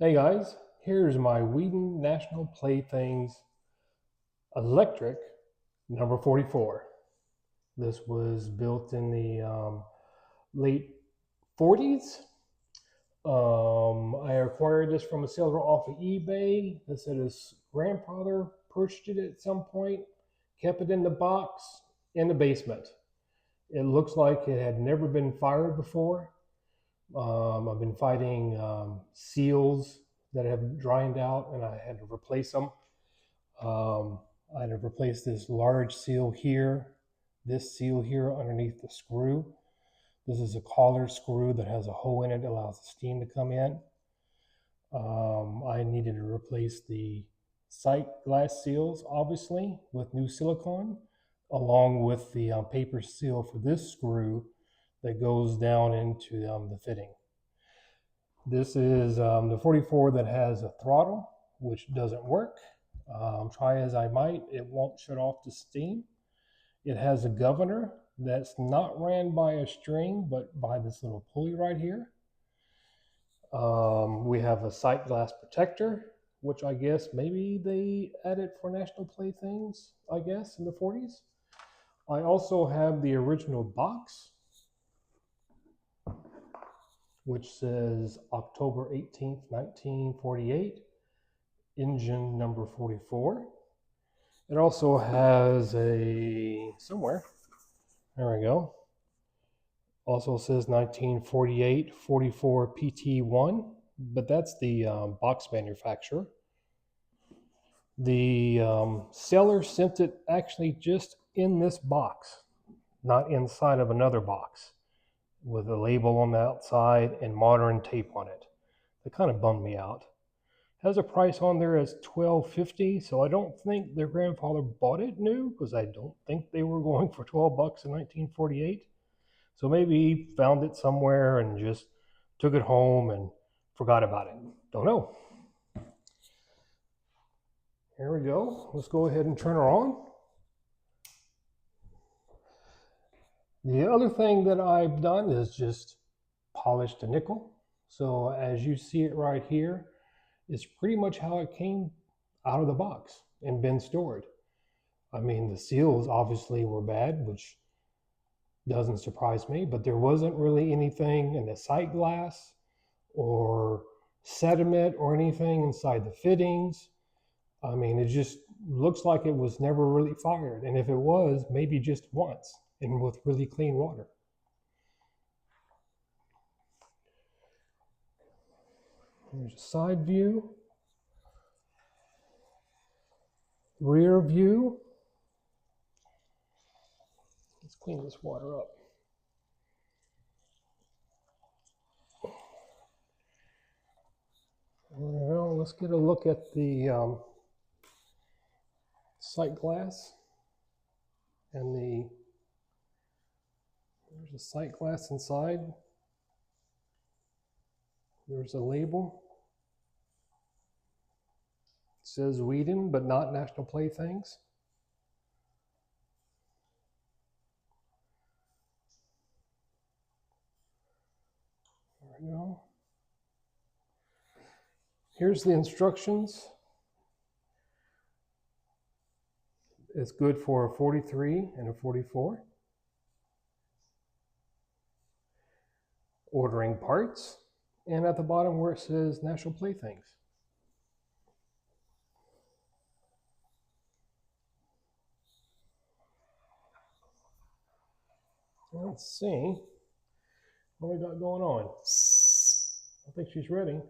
Hey guys, here's my Weeden National Playthings Electric number 44. This was built in the late 40s. I acquired this from a seller off of eBay. That said his grandfather purchased it at some point, kept it in the box in the basement. It looks like it had never been fired before. I've been fighting seals that have dried out, and I had to replace them. I had to replace this large seal here, this seal here underneath the screw. This is a collar screw that has a hole in it that allows the steam to come in. I needed to replace the sight glass seals, obviously, with new silicone, along with the paper seal for this screw that goes down into the fitting. This is the 44 that has a throttle, which doesn't work. Try as I might, it won't shut off the steam. It has a governor that's not ran by a string, but by this little pulley right here. We have a sight glass protector, which I guess maybe they added for National Playthings, I guess, in the 40s. I also have the original box, which says October 18th, 1948, engine number 44. It also has somewhere, there we go, also says 1948 44 PT1, but that's the box manufacturer. The seller sent it actually just in this box, not inside of another box, with a label on the outside and modern tape on it. That kind of bummed me out. Has a price on there as $12.50, so I don't think their grandfather bought it new, because I don't think they were going for 12 bucks in 1948. So maybe he found it somewhere and just took it home and forgot about it. Don't know. Here we go. Let's go ahead and turn her on. The other thing that I've done is just polished the nickel. So as you see it right here, it's pretty much how it came out of the box and been stored. I mean, the seals obviously were bad, which doesn't surprise me, but there wasn't really anything in the sight glass or sediment or anything inside the fittings. I mean, it just looks like it was never really fired. And if it was, maybe just once and with really clean water. Here's a side view, rear view. Let's clean this water up. Well, let's get a look at the sight glass and there's a sight glass inside. There's a label. It says Weeden, but not National Playthings. There we go. Here's the instructions. It's good for a 43 and a 44. Ordering parts, and at the bottom where it says National Playthings. Let's see what we got going on. I think she's ready.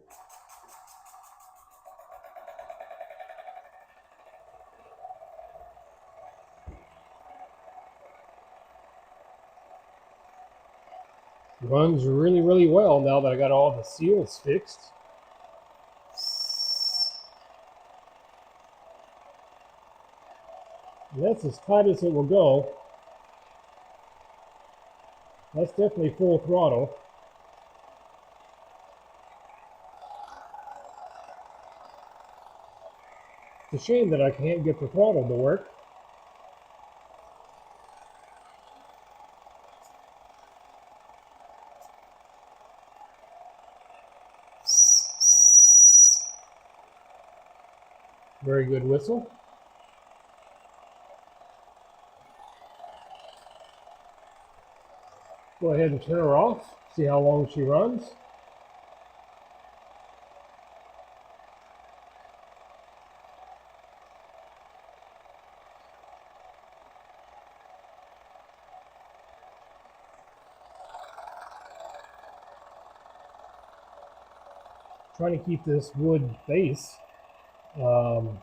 Runs really, really well now that I got all the seals fixed. And that's as tight as it will go. That's definitely full throttle. It's a shame that I can't get the throttle to work. Very good whistle. Go ahead and turn her off, see how long she runs. Trying to keep this wood base from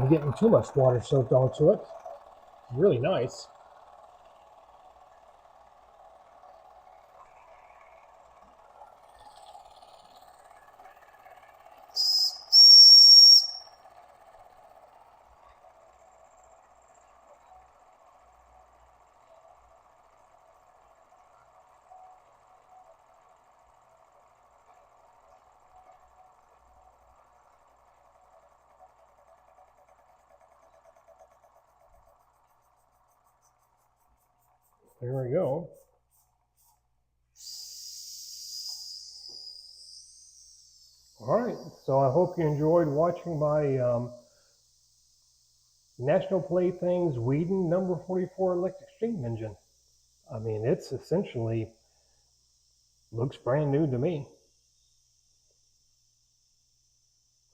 getting too much water soaked onto it. It's really nice. There we go. All right, so I hope you enjoyed watching my National Playthings Weeden number 44 electric steam engine. I mean, it's essentially looks brand new to me.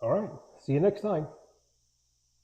All right, see you next time.